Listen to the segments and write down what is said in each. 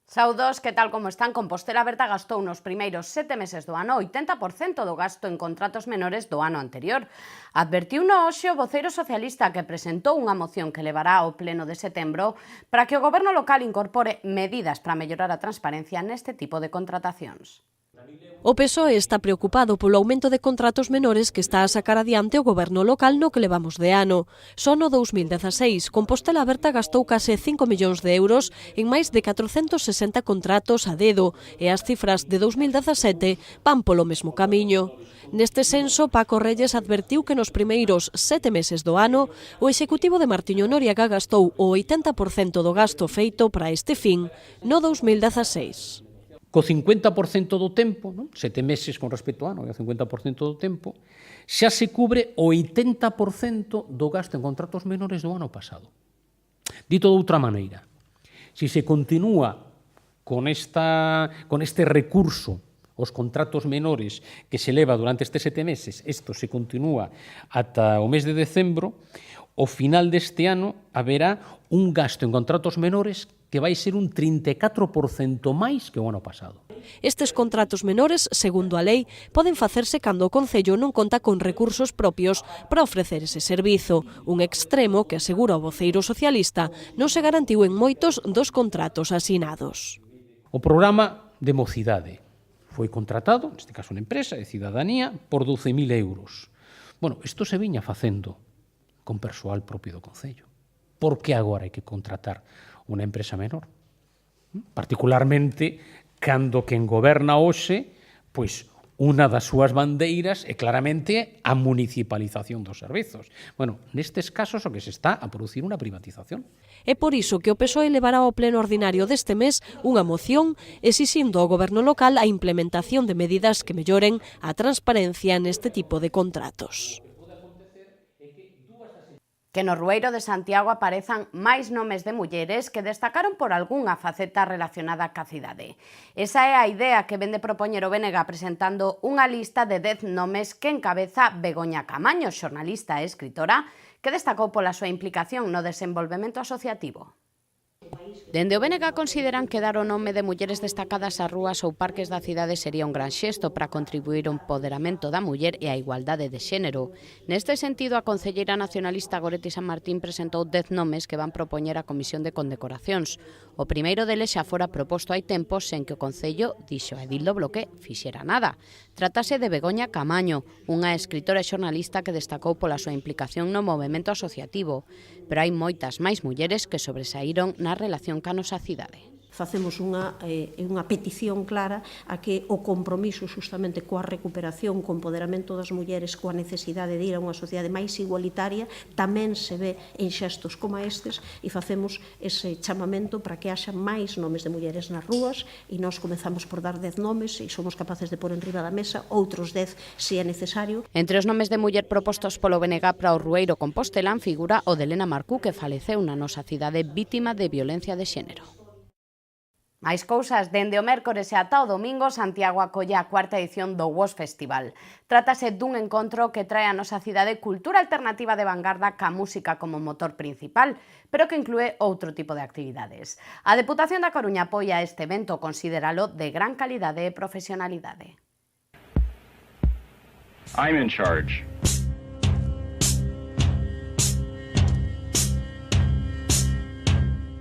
Saudos, que tal como están? Compostela Aberta gastou nos primeiros 7 meses do ano 80% do gasto en contratos menores do ano anterior. Advertiuno hoxe o voceiro socialista, que presentou unha moción que levará ao pleno de setembro para que o goberno local incorpore medidas para mellorar a transparencia neste tipo de contratacións. O PSOE está preocupado polo aumento de contratos menores que está a sacar adiante o goberno local no que levamos de ano. Só no 2016, Compostela Aberta gastou case 5 millóns de euros en máis de 460 contratos a dedo e as cifras de 2017 van polo mesmo camiño. Neste senso, Paco Reyes advertiu que nos primeiros 7 meses do ano o executivo de Martiño Noriega gastou o 80% do gasto feito para este fin no 2016. Co 50% do tempo, 7 meses con respecto ao ano, e o 50% do tempo, xa se cubre o 80% do gasto en contratos menores do ano pasado. Dito de outra maneira, se se continúa con este recurso os contratos menores que se leva durante estes 7 meses, isto se continúa ata o mes de decembro, ao final deste ano haberá un gasto en contratos menores que vai ser un 34% máis que o ano pasado. Estes contratos menores, segundo a lei, poden facerse cando o Concello non conta con recursos propios para ofrecer ese servizo, un extremo que, asegura o voceiro socialista, non se garantiu en moitos dos contratos asinados. O programa de mocidade foi contratado, neste caso unha empresa de cidadanía, por 12.000 euros. Bueno, isto se viña facendo con persoal propio do Concello. Por que agora hai que contratar unha empresa menor? Particularmente cando quen goberna hoxe, pois unha das súas bandeiras é claramente a municipalización dos servizos. Bueno, nestes casos o que se está a producir unha privatización. É por iso que o PSOE levará ao pleno ordinario deste mes unha moción exixindo ao goberno local a implementación de medidas que melloren a transparencia neste tipo de contratos. Que no Rueiro de Santiago aparezan máis nomes de mulleres que destacaron por algunha faceta relacionada ca cidade. Esa é a idea que vende propoñer o BNG presentando unha lista de 10 nomes que encabeza Begoña Camaño, xornalista e escritora, que destacou pola súa implicación no desenvolvemento asociativo. Dende o BNG consideran que dar o nome de mulleres destacadas ás rúas ou parques da cidade sería un gran xesto para contribuir ao empoderamento da muller e á igualdade de xénero. Neste sentido, a concelleira nacionalista Goretti San Martín presentou 10 nomes que van propoñer a Comisión de Condecoracións. O primeiro deles xa fora proposto hai tempos sen que o Concello dixo a Edil do Bloque fixera nada. Trátase de Begoña Camaño, unha escritora e xornalista que destacou pola súa implicación no movemento asociativo, pero hai moitas máis mulleres que sobresaíron na relación ca nosa cidade. Facemos unha petición clara a que o compromiso xustamente coa recuperación, co empoderamento das mulleres, coa necesidade de ir a unha sociedade máis igualitaria, tamén se ve en xestos como estes e facemos ese chamamento para que haxa máis nomes de mulleres nas rúas e nós comezamos por dar 10 nomes e somos capaces de pôr en riba da mesa outros 10 se é necesario. Entre os nomes de muller propostos polo BNG para o Rueiro Compostelán figura o de Elena Marcú, que faleceu na nosa cidade vítima de violencia de xénero. Máis cousas, dende o mércores e ata o domingo, Santiago acolle a 4ª edición do WOS Festival. Trátase dun encontro que trae a nosa cidade cultura alternativa de vanguarda ca música como motor principal, pero que inclúe outro tipo de actividades. A Deputación da Coruña apoia este evento, considéralo de gran calidade e profesionalidade. I'm in charge.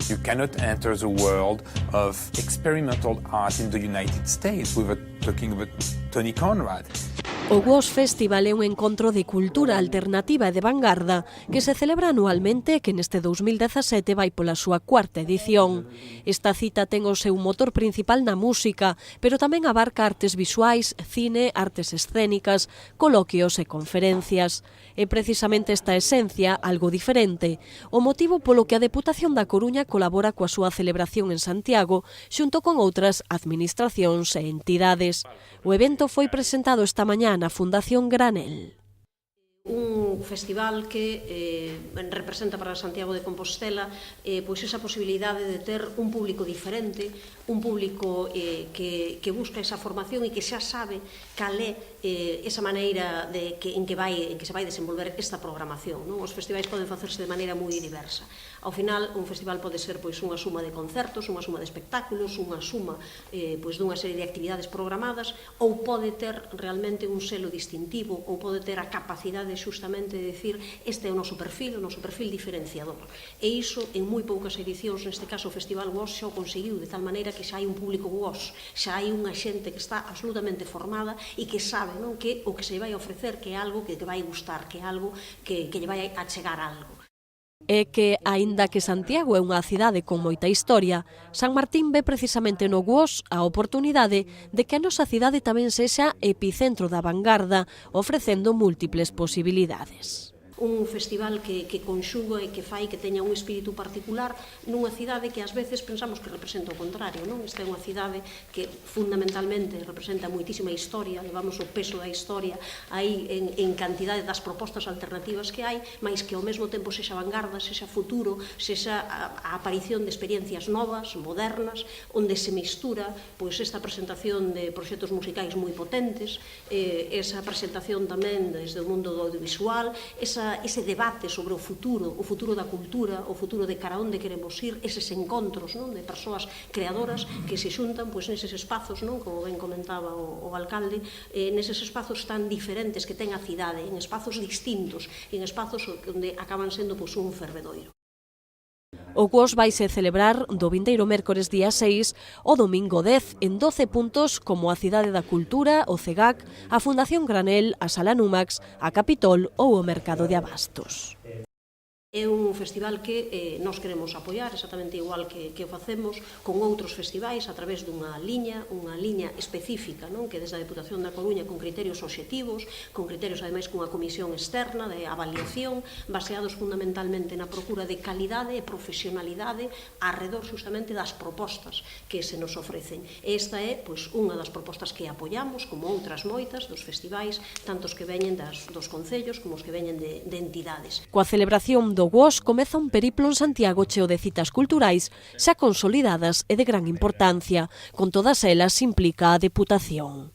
You cannot enter the world of experimental art in the United States without talking about Tony Conrad. O WOS Festival é un encontro de cultura alternativa e de vanguarda que se celebra anualmente e que neste 2017 vai pola súa 4ª edición. Esta cita ten o seu motor principal na música, pero tamén abarca artes visuais, cine, artes escénicas, coloquios e conferencias. É precisamente esta esencia, algo diferente, o motivo polo que a Deputación da Coruña colabora coa súa celebración en Santiago xunto con outras administracións e entidades. O evento foi presentado esta mañá na Fundación Granel. Un festival que representa para Santiago de Compostela pois esa posibilidade de ter un público diferente, un público que busca esa formación e que xa sabe cal é esa maneira en que se vai desenvolver esta programación. Os festivais poden facerse de maneira moi diversa. Ao final, un festival pode ser unha suma de concertos, unha suma de espectáculos, unha suma dunha serie de actividades programadas, ou pode ter realmente un selo distintivo, ou pode ter a capacidade xustamente de dicir este é o noso perfil diferenciador. E iso, en moi poucas edicións, neste caso o Festival WOS xa o conseguiu, de tal maneira que xa hai un público WOS, xa hai unha xente que está absolutamente formada e que sabe que o que se vai ofrecer que é algo que vai gustar, que é algo que lle vai a chegar algo. É que, aínda que Santiago é unha cidade con moita historia, San Martín ve precisamente no WOS a oportunidade de que a nosa cidade tamén sexa epicentro da vanguarda, ofrecendo múltiples posibilidades. Un festival que conxuga e que fai que teña un espírito particular nunha cidade que ás veces pensamos que representa o contrario, non? Esta é unha cidade que fundamentalmente representa moitísima historia, levamos o peso da historia aí en cantidade das propostas alternativas que hai, mas que ao mesmo tempo sexa vanguarda, sexa futuro, sexa a aparición de experiencias novas, modernas, onde se mistura esta presentación de proxectos musicais moi potentes, esa presentación tamén desde o mundo do audiovisual, ese debate sobre o futuro da cultura, o futuro de cara onde queremos ir, eses encontros de persoas creadoras que se xuntan neses espazos, como ben comentaba o alcalde, neses espazos tan diferentes que ten a cidade, en espazos distintos, en espazos onde acaban sendo un fervedoiro. O WOS vaise celebrar do vindeiro mércores día 6 ao domingo 10 en 12 puntos como a Cidade da Cultura, o CEGAC, a Fundación Granel, a Sala Numax, a Capitol ou o Mercado de Abastos. É un festival que nós queremos apoiar exactamente igual que o facemos con outros festivais a través dunha liña específica, que desde a Deputación da Coruña con criterios obxectivos, con criterios ademais cunha comisión externa de avaliación, baseados fundamentalmente na procura de calidade e profesionalidade arredor justamente das propostas que se nos ofrecen. Esta é unha das propostas que apoiamos, como outras moitas dos festivais, tanto os que veñen dos concellos como os que veñen de entidades. Coa celebración do WOS comeza un periplo en Santiago cheo de citas culturais xa consolidadas e de gran importancia. Con todas elas implica a Deputación.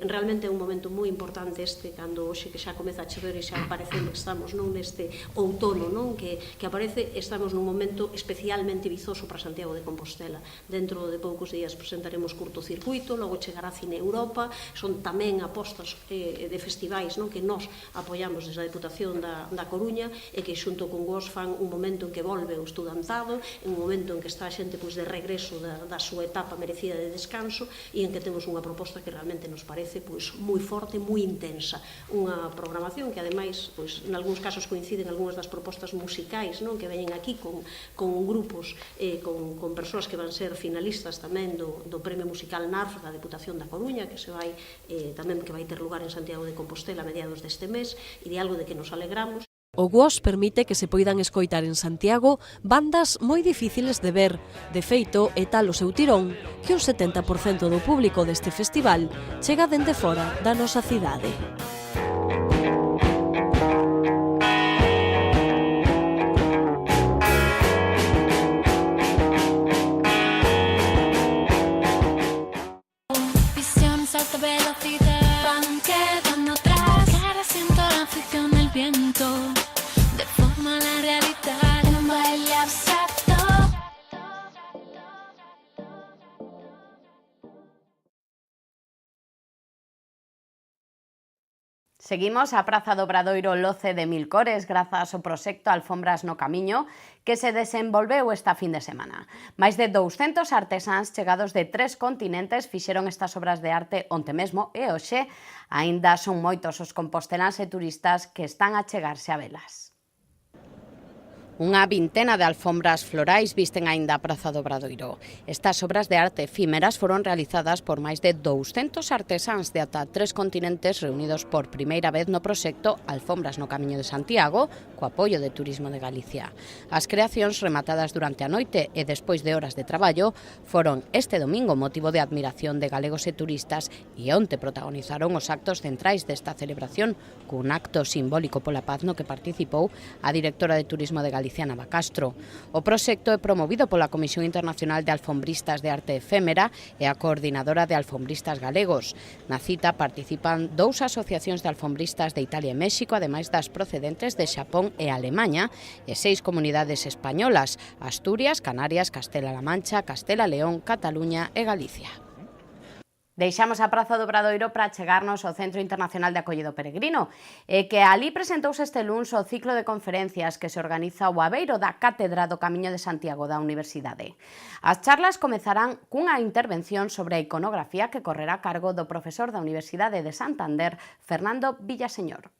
Realmente é un momento moi importante cando hoxe que xa comeza a chover e xa parecendo que estamos neste outono que aparece, estamos nun momento especialmente vizoso para Santiago de Compostela. Dentro de poucos días presentaremos Curtocircuito, logo chegará Cine Europa, son tamén apostas de festivais que nós apoiamos desde a Deputación da Coruña e que xunto con WOS fan un momento en que volve o estudantado, un momento en que está a xente de regreso da súa etapa merecida de descanso e en que temos unha proposta que realmente nos parece moi forte, moi intensa. Unha programación que, ademais, en algúns casos coinciden algunhas das propostas musicais que veñen aquí con grupos, con persoas que van ser finalistas tamén do Premio Musical NARF da Deputación da Coruña, que tamén vai ter lugar en Santiago de Compostela a mediados deste mes, e de algo de que nos alegramos. O WOS permite que se poidan escoitar en Santiago bandas moi difíciles de ver. De feito, é tal o seu tirón que un 70% do público deste festival chega dende fora da nosa cidade. Visiones alta velocidad van quedando atrás. Cara siento la fricción del viento. Deforma la realidad en un baile abstracto. Seguimos a Praza do Obradoiro loce de mil cores grazas ao proxecto Alfombras no Camiño que se desenvolveu esta fin de semana. Máis de 200 artesáns chegados de 3 continentes fixeron estas obras de arte onte mesmo e hoxe aínda son moitos os composteláns e turistas que están a chegarse a velas. Unha vintena de alfombras florais visten aínda a Praza do Obradoiro. Estas obras de arte efímeras foron realizadas por máis de 200 artesáns de ata 3 continentes reunidos por primeira vez no proxecto Alfombras no Camiño de Santiago, co apoio de Turismo de Galicia. As creacións rematadas durante a noite e despois de horas de traballo foron este domingo motivo de admiración de galegos e turistas e onte protagonizaron os actos centrais desta celebración cun acto simbólico pola paz no que participou a directora de Turismo de Galicia, Alicia Navacastro. O proxecto é promovido pola Comisión Internacional de Alfombristas de Arte Efémera e a Coordinadora de Alfombristas Galegos. Na cita participan 2 asociacións de alfombristas de Italia e México, ademais das procedentes de Xapón e Alemaña, e 6 comunidades españolas: Asturias, Canarias, Castela-La Mancha, Castela-León, Cataluña e Galicia. Deixamos a Praza do Obradoiro para chegarnos ao Centro Internacional de Acollido Peregrino, que ali presentouse este luns o ciclo de conferencias que se organiza o abeiro da Cátedra do Camiño de Santiago da Universidade. As charlas comezarán cunha intervención sobre a iconografía que correrá a cargo do profesor da Universidade de Santander, Fernando Villaseñor.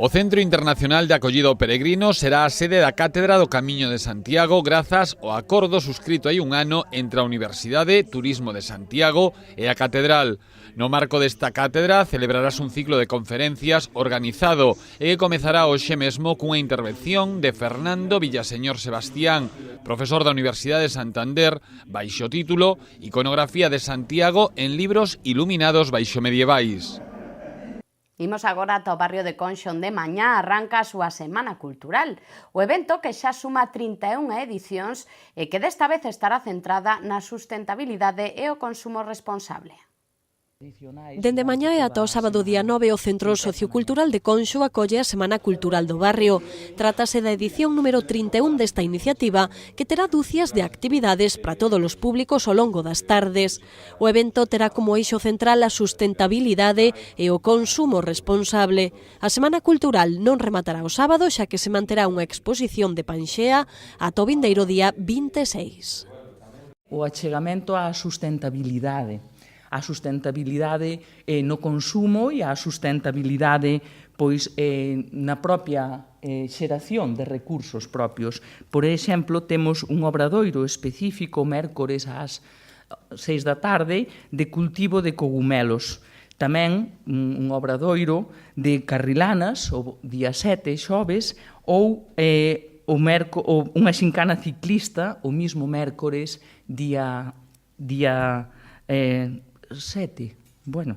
O Centro Internacional de Acollido Peregrino será a sede da Cátedra do Camiño de Santiago grazas ao acordo suscrito hai un ano entre a Universidade, Turismo de Santiago e a Catedral. No marco desta cátedra celebrarás un ciclo de conferencias organizado e que comezará hoxe mesmo cunha intervención de Fernando Villaseñor Sebastián, profesor da Universidade de Santander, baixo o título Iconografía de Santiago en libros iluminados baixo medievais. Imos agora ata o barrio de Conxo, onde mañá arranca a súa Semana Cultural. O evento, que xa suma 31 edicións e que desta vez estará centrada na sustentabilidade e o consumo responsable. Dende mañá e ata o sábado día 9, o Centro Sociocultural de Conxo acolle a Semana Cultural do Barrio. Trátase da edición número 31 desta iniciativa, que terá dúcias de actividades para todos os públicos ao longo das tardes. O evento terá como eixo central a sustentabilidade e o consumo responsable. A Semana Cultural non rematará o sábado, xa que se manterá unha exposición de Panxea ata o vindeiro día 26. O achegamento á sustentabilidade. A sustentabilidade no consumo e a sustentabilidade pois na propia xeración de recursos propios. Por exemplo, temos un obradoiro específico mércores ás 6 da tarde de cultivo de cogumelos. Tamén un obradoiro de carrilanas o día 7, xoves, ou unha xincana ciclista o mismo mércores día 7. Bueno,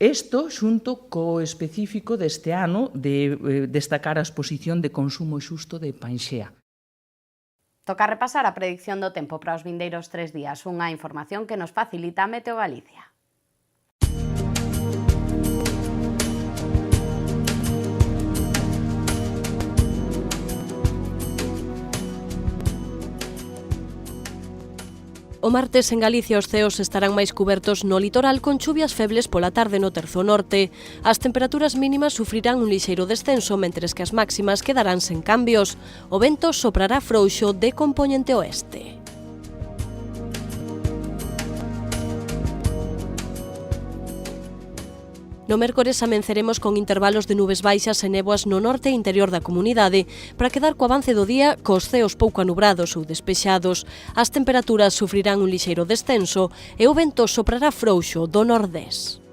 isto xunto co específico deste ano de destacar a exposición de consumo xusto de Panxea. Toca repasar a predicción do tempo para os vindeiros 3 días, unha información que nos facilita Meteo Galicia. O martes en Galicia os ceos estarán máis cubertos no litoral con chuvias febles pola tarde no terzo norte. As temperaturas mínimas sufrirán un lixeiro descenso, mentres que as máximas quedarán sen cambios. O vento soprará frouxo de compoñente oeste. No mércores amenceremos con intervalos de nubes baixas e néboas no norte e interior da comunidade para quedar co avance do día cos ceos pouco anubrados ou despexados. As temperaturas sufrirán un lixeiro descenso e o vento soprará frouxo do nordés.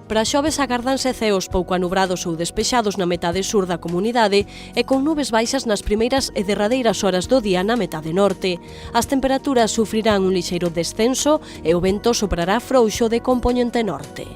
Para xoves agárdanse ceos pouco anubrados ou despexados na metade sur da comunidade e con nubes baixas nas primeiras e derradeiras horas do día na metade norte. As temperaturas sufrirán un lixeiro descenso e o vento soprará frouxo de compoñente norte.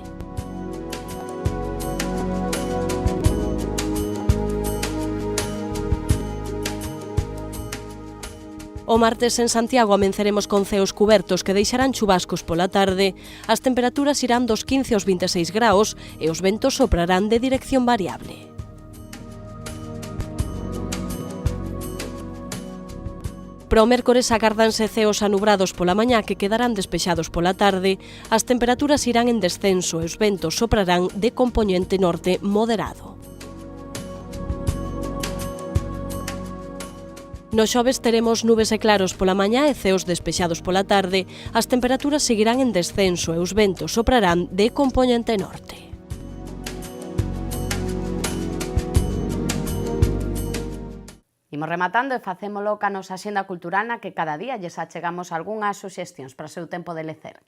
O martes en Santiago amenceremos con ceos cubertos que deixarán chubascos pola tarde. As temperaturas irán dos 15 aos 26 graos e os ventos soprarán de dirección variable. Para o mércores agárdanse ceos anubrados pola mañá que quedarán despexados pola tarde. As temperaturas irán en descenso e os ventos soprarán de compoñente norte moderado. No xoves teremos nubes e claros pola mañá e ceos despexados pola tarde. As temperaturas seguirán en descenso e os ventos soprarán de compoñente norte. Imos rematando e facémolo ca nosa axenda cultural na que cada día lles achegamos algunhas suxestións para o seu tempo de lecer.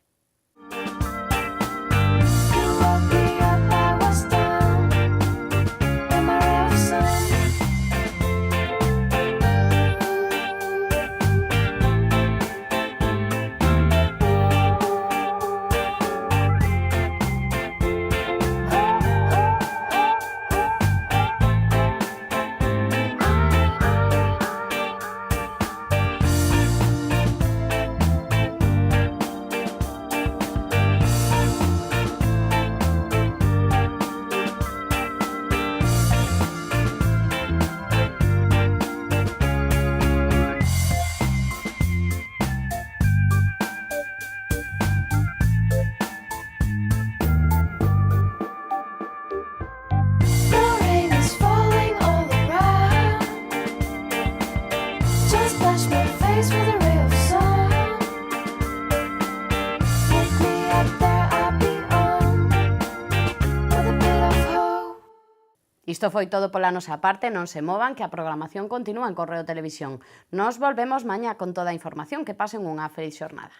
Isto foi todo pola nosa parte, non se movan que a programación continúa en Correo Televisión. Nos volvemos mañá con toda a información, que pasen unha feliz xornada.